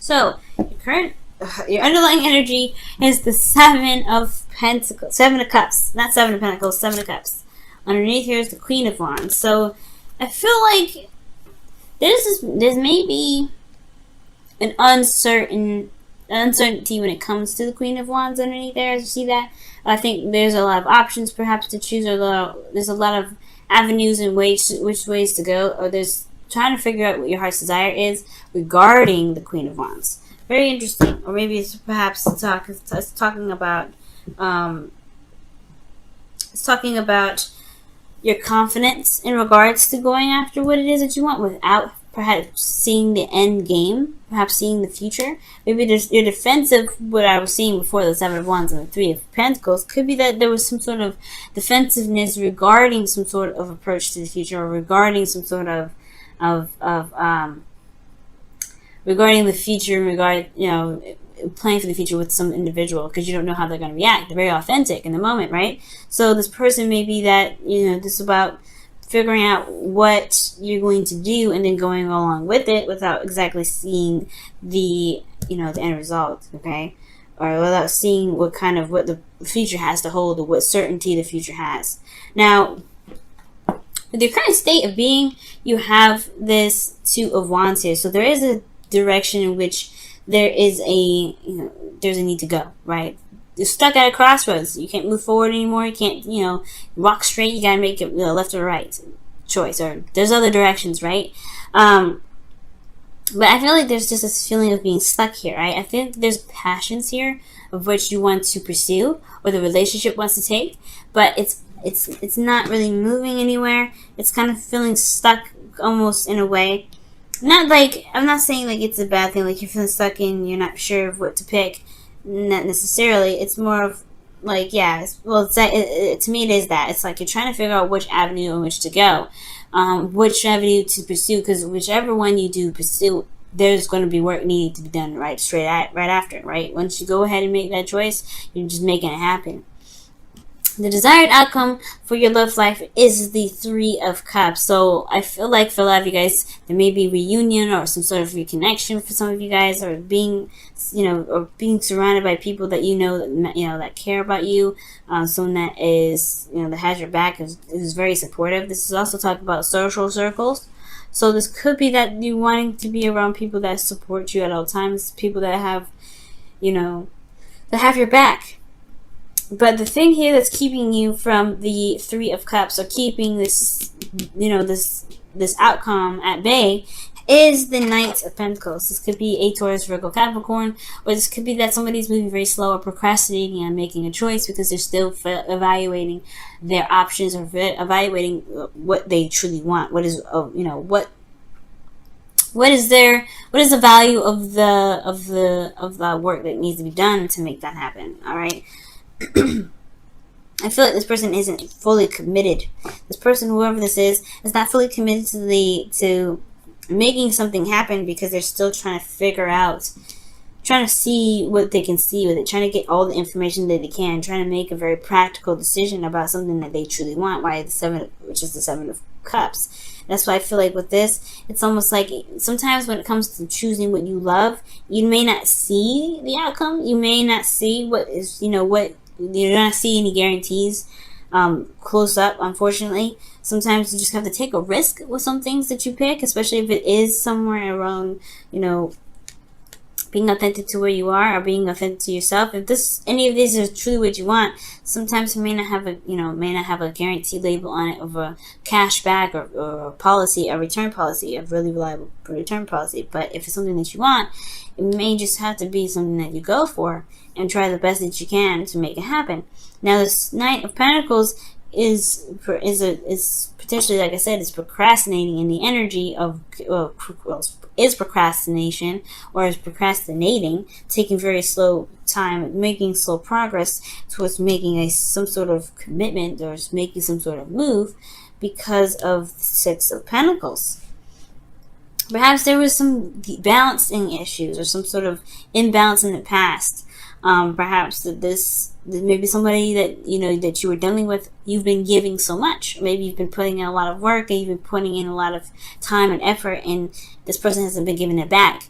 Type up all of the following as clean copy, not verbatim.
So your underlying energy is the Seven of Pentacles, Seven of Cups, not Seven of Pentacles, Seven of Cups. Underneath here is the Queen of Wands. So I feel like there's maybe an uncertainty when it comes to the Queen of Wands underneath there. As you see that, I think there's a lot of options perhaps to choose, or there's a lot of avenues and which ways to go, or there's trying to figure out what your heart's desire is regarding the Queen of Wands. Very interesting. Or maybe it's perhaps talking about your confidence in regards to going after what it is that you want without perhaps seeing the end game, perhaps seeing the future. Maybe there's your defensive, what I was seeing before the Seven of Wands and the Three of Pentacles, could be that there was some sort of defensiveness regarding some sort of approach to the future, or regarding some sort of regarding the future, planning for the future with some individual, because you don't know how they're going to react. They're very authentic in the moment, right? So this person may be that, this is about figuring out what you're going to do and then going along with it without exactly seeing the end result, okay? Or without seeing what the future has to hold, or what certainty the future has. Now, with your current state of being, you have this Two of Wands here. So there is a direction in which there is there's a need to go, right? You're stuck at a crossroads. You can't move forward anymore. You can't, walk straight. You gotta make it left or right choice, or there's other directions, right? But I feel like there's just this feeling of being stuck here, right? I think there's passions here of which you want to pursue, or the relationship wants to take, but it's not really moving anywhere. It's kind of feeling stuck almost in a way. Not like, I'm not saying like it's a bad thing, like you're feeling stuck and you're not sure of what to pick. Not necessarily. It's more of like, to me it is that. It's like you're trying to figure out which avenue in which to go, which avenue to pursue, because whichever one you do pursue, there's going to be work needing to be done right after, right? Once you go ahead and make that choice, you're just making it happen. The desired outcome for your love life is the Three of Cups. So I feel like for a lot of you guys, there may be reunion or some sort of reconnection for some of you guys, or being surrounded by people that that care about you. Someone that is, that has your back, is very supportive. This is also talking about social circles. So this could be that you wanting to be around people that support you at all times, people that have, that have your back. But the thing here that's keeping you from the Three of Cups, or keeping this, this outcome at bay, is the Knight of Pentacles. This could be a Taurus, Virgo, Capricorn, or this could be that somebody's moving very slow or procrastinating on making a choice because they're still evaluating their options, or evaluating what they truly want. What is, what is the value of the work that needs to be done to make that happen? All right. I feel like this person isn't fully committed. This person, whoever this is not fully committed to making something happen, because they're still trying to figure out, trying to see what they can see with it, trying to get all the information that they can, trying to make a very practical decision about something that they truly want. Which is the Seven of Cups. That's why I feel like with this, it's almost like sometimes when it comes to choosing what you love, you may not see the outcome. You may not see what is, you're not see any guarantees close up, unfortunately. Sometimes you just have to take a risk with some things that you pick, especially if it is somewhere around, being authentic to where you are, or being authentic to yourself. If any of these are truly what you want, sometimes it may not have a guarantee label on it of a cash back, or a policy, a return policy, a really reliable return policy. But if it's something that you want, it may just have to be something that you go for and try the best that you can to make it happen. Now, this Knight of Pentacles is potentially, like I said, is procrastinating in the energy of is procrastination, or is procrastinating, taking very slow time, making slow progress towards making some sort of commitment, or making some sort of move, because of the Six of Pentacles. Perhaps there was some balancing issues, or some sort of imbalance in the past. Perhaps that maybe somebody that you were dealing with, you've been giving so much. Maybe you've been putting in a lot of work, and you've been putting in a lot of time and effort, and this person hasn't been giving it back.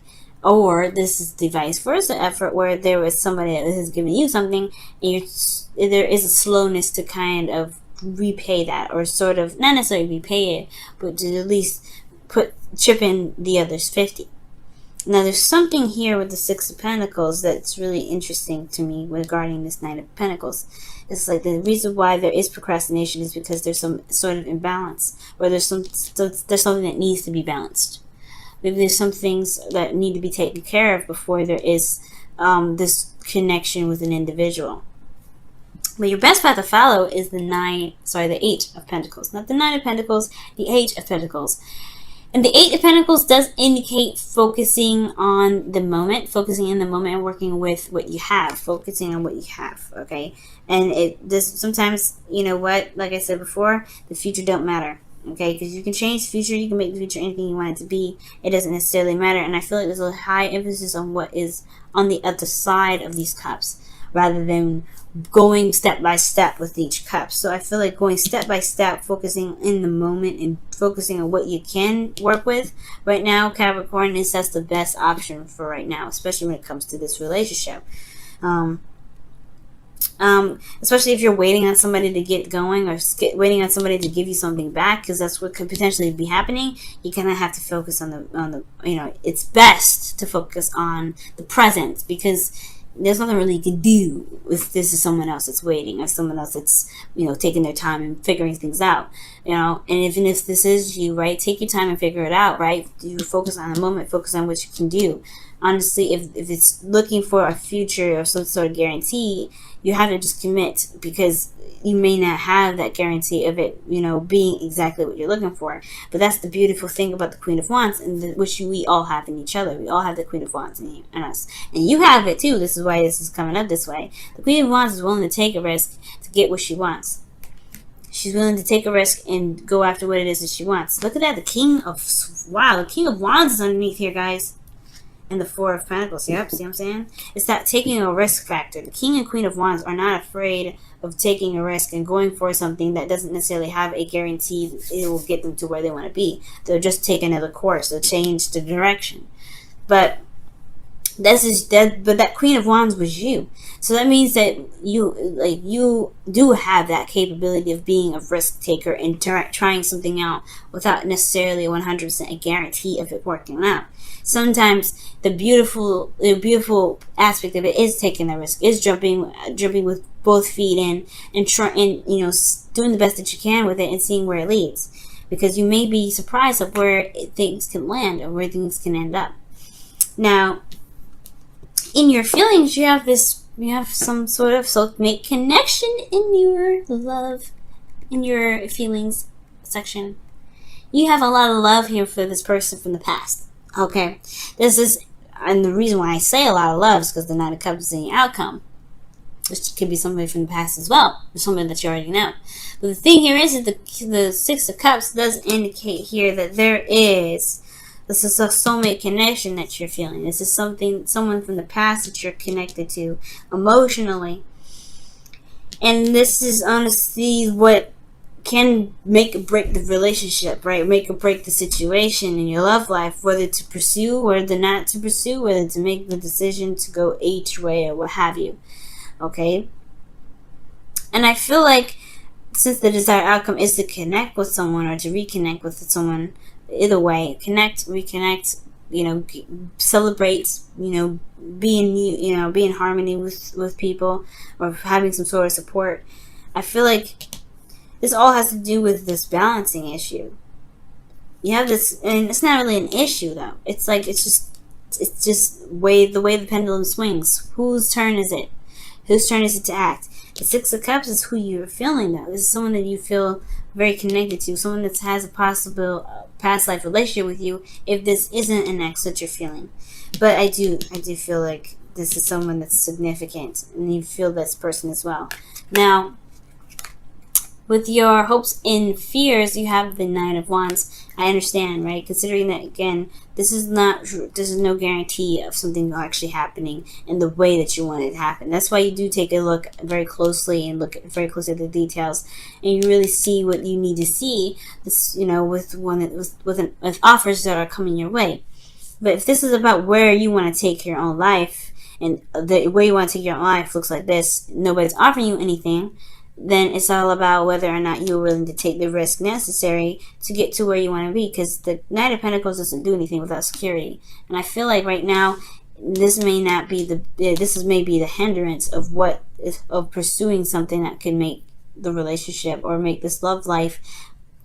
Or this is the vice versa effort, where there is somebody that has given you something, and there is a slowness to kind of repay that, or sort of not necessarily repay it, but to at least chip in the other's 50. Now there's something here with the Six of Pentacles that's really interesting to me regarding this Knight of Pentacles. It's like the reason why there is procrastination is because there's some sort of imbalance, or there's something that needs to be balanced. Maybe there's some things that need to be taken care of before there is this connection with an individual. But your best path to follow is the Eight of Pentacles. Not the Nine of Pentacles, the Eight of Pentacles. And the Eight of Pentacles does indicate focusing on the moment, focusing in the moment and working with what you have, focusing on what you have, okay? And sometimes, you know what, like I said before, the future don't matter, okay? Because you can change the future, you can make the future anything you want it to be. It doesn't necessarily matter. And I feel like there's a high emphasis on what is on the other side of these cups, rather than going step by step with each cup. So I feel like going step by step, focusing in the moment and focusing on what you can work with right now, Capricorn, that's the best option for right now, especially when it comes to this relationship. Especially if you're waiting on somebody to get going, or waiting on somebody to give you something back, because that's what could potentially be happening. You kind of have to focus on the it's best to focus on the present, because there's nothing really you can do if this is someone else that's waiting, or someone else that's, taking their time and figuring things out, and even if this is you, right, take your time and figure it out, right? You focus on the moment, focus on what you can do. Honestly, if it's looking for a future or some sort of guarantee, you have to just commit, because you may not have that guarantee of it, being exactly what you're looking for. But that's the beautiful thing about the Queen of Wands, and which we all have in each other. We all have the Queen of Wands in us. And you have it too. This is why this is coming up this way. The Queen of Wands is willing to take a risk to get what she wants. She's willing to take a risk and go after what it is that she wants. Look at that. The King of Wands is underneath here, guys. And the Four of Pentacles. Yep, see what I'm saying? It's that taking a risk factor. The King and Queen of Wands are not afraid of taking a risk and going for something that doesn't necessarily have a guarantee it will get them to where they want to be. They'll just take another course. They'll change the direction. But that Queen of Wands was you. So that means that you do have that capability of being a risk taker and trying something out without necessarily 100% a guarantee of it working out. Sometimes the beautiful aspect of it is taking the risk, is jumping with both feet in, and doing the best that you can with it and seeing where it leads, because you may be surprised at where things can land or where things can end up. Now, in your feelings, you have some sort of soulmate connection in your love, in your feelings section. You have a lot of love here for this person from the past. Okay, and the reason why I say a lot of love is because the Nine of Cups is in the outcome, which could be somebody from the past as well, or somebody that you already know. But the thing here is that the Six of Cups does indicate here that this is a soulmate connection that you're feeling. This is someone from the past that you're connected to emotionally, and this is honestly what can make or break the relationship, right? Make or break the situation in your love life, whether to pursue or not to pursue, whether to make the decision to go each way or what have you. Okay? And I feel like since the desired outcome is to connect with someone or to reconnect with someone, either way, connect, reconnect, celebrate, be in harmony with people, or having some sort of support. I feel like this all has to do with this balancing issue. You have this, and it's not really an issue though. It's just the way the pendulum swings. Whose turn is it? Whose turn is it to act? The Six of Cups is who you're feeling though. This is someone that you feel very connected to, someone that has a possible past life relationship with you, if this isn't an ex that you're feeling. But I do feel like this is someone that's significant, and you feel this person as well. Now, with your hopes and fears, you have the Nine of Wands. I understand, right? Considering that, again, this is no guarantee of something actually happening in the way that you want it to happen. That's why you do take a look very closely and look very closely at the details, and you really see what you need to see. This, with offers that are coming your way. But if this is about where you want to take your own life, and the way you want to take your own life looks like this, nobody's offering you anything, then it's all about whether or not you're willing to take the risk necessary to get to where you want to be. Because the Knight of Pentacles doesn't do anything without security. And I feel like right now, this may not be this is maybe the hindrance of pursuing something that could make the relationship or make this love life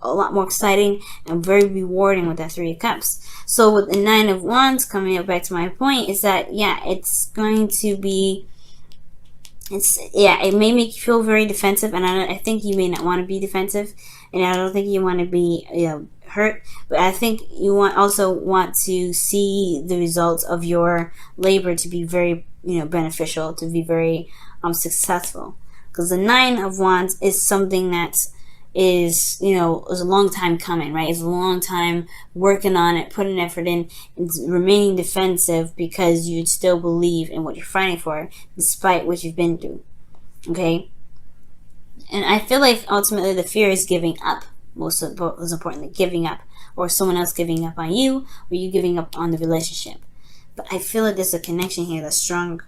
a lot more exciting and very rewarding with that Three of Cups. So with the Nine of Wands, coming up back to my point, is that it's going to be, it may make you feel very defensive, and I think you may not want to be defensive, and I don't think you want to be hurt, but I think you also want to see the results of your labor to be very beneficial, to be very successful, because the Nine of Wands is something that is a long time coming, right? It's a long time working on it, putting effort in, and remaining defensive because you still believe in what you're fighting for despite what you've been through. Okay? And I feel like ultimately the fear is giving up. Most importantly, giving up, or someone else giving up on you, or you giving up on the relationship. But I feel like there's a connection here that's strong.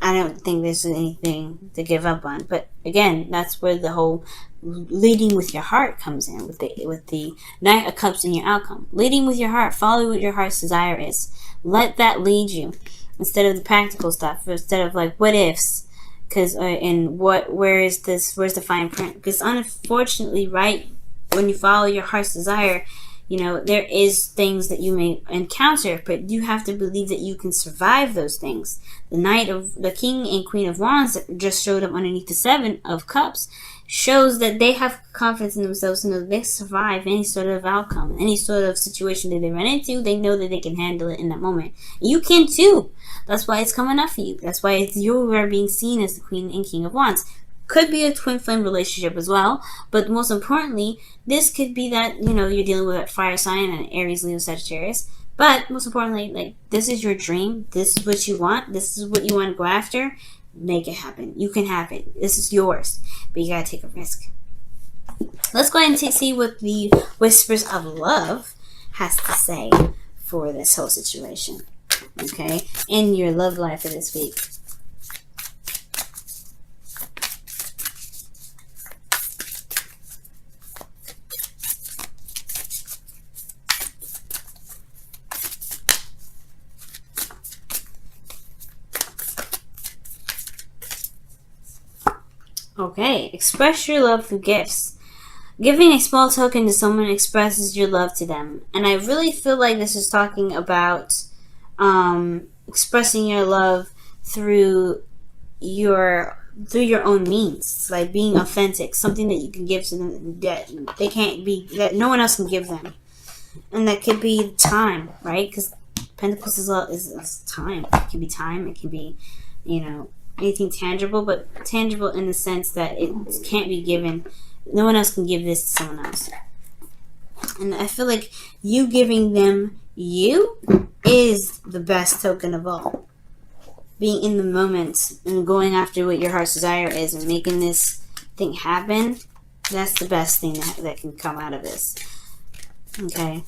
I don't think there's anything to give up on. But again, that's where the whole leading with your heart comes in, with the Knight of Cups in your outcome. Leading with your heart, follow what your heart's desire is. Let that lead you instead of the practical stuff, instead of like what ifs. Because where's the fine print? Because unfortunately, right, when you follow your heart's desire, there is things that you may encounter, but you have to believe that you can survive those things. The King and Queen of Wands that just showed up underneath the Seven of Cups shows that they have confidence in themselves and that they survive any sort of outcome, any sort of situation that they run into. They know that they can handle it in that moment. You can too. That's why it's coming up for you. That's why you are being seen as the Queen and King of Wands. Could be a twin flame relationship as well, but most importantly, this could be that you're dealing with a fire sign and Aries, Leo, Sagittarius. But most importantly, like, this is your dream. This is what you want. This is what you want to go after. Make it happen. You can have it. This is yours, but you gotta take a risk. Let's go ahead and see what the Whispers of Love has to say for this whole situation. Okay, in your love life for this week. Okay, express your love through gifts. Giving a small token to someone expresses your love to them. And I really feel like this is talking about expressing your love through your own means, like being authentic, something that you can give to them that no one else can give them. And that could be time, right? Because Pentacles is time. It can be time, it can be, anything tangible, but tangible in the sense that it can't be given. No one else can give this to someone else. And I feel like you giving them you is the best token of all. Being in the moment and going after what your heart's desire is and making this thing happen, that's the best thing that can come out of this. Okay.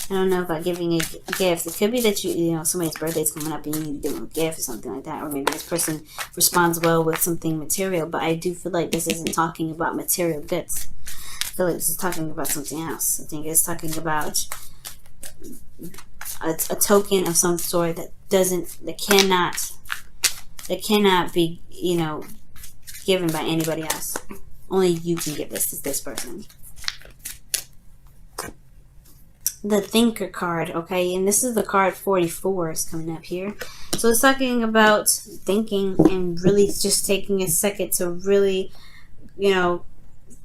I don't know about giving a gift. It could be that somebody's birthday's coming up and you need to give them a gift or something like that. Or maybe this person responds well with something material. But I do feel like this isn't talking about material goods. I feel like this is talking about something else. I think it's talking about a token of some sort that cannot be, given by anybody else. Only you can give this to this person. The Thinker card, okay, and this is the card 44 is coming up here. So it's talking about thinking and really just taking a second to really,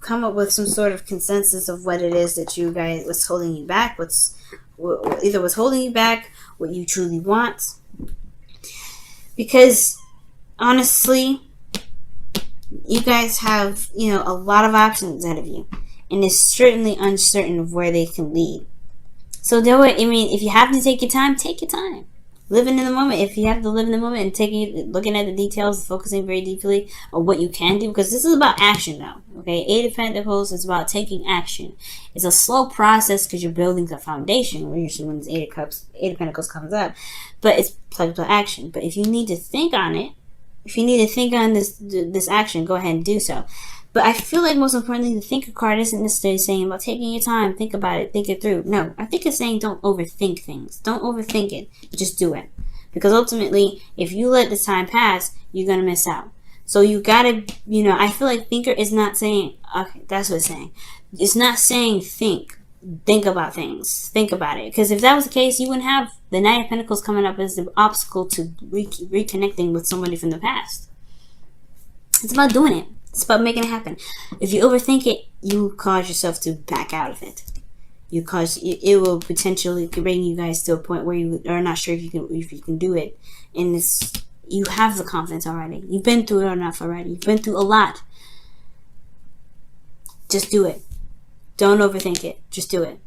come up with some sort of consensus of what it is that you guys, what's holding you back, what's holding you back, what you truly want. Because honestly, you guys have, a lot of options ahead of you, and it's certainly uncertain of where they can lead. So if you have to take your time, take your time. living in the moment. If you have to live in the moment and looking at the details, focusing very deeply on what you can do, because this is about action now. Okay, Eight of Pentacles is about taking action. It's a slow process because you're building the foundation. Usually when this Eight of Pentacles comes up, but it's plugged to action. But if you need to think on it, if you need to think on this action, go ahead and do so. But I feel like most importantly, the thinker card isn't necessarily saying about taking your time, think about it, think it through. No, I think it's saying don't overthink things. Don't overthink it. Just do it. Because ultimately, if you let the time pass, you're going to miss out. So you got to, I feel like thinker is not saying, okay, that's what it's saying. It's not saying think about things. Think about it. Because if that was the case, you wouldn't have the Knight of Pentacles coming up as the obstacle to reconnecting with somebody from the past. It's about doing it. It's about making it happen. If you overthink it, you cause yourself to back out of it. It will potentially bring you guys to a point where you are not sure if you can do it. And you have the confidence already. You've been through it enough already. You've been through a lot. Just do it. Don't overthink it. Just do it.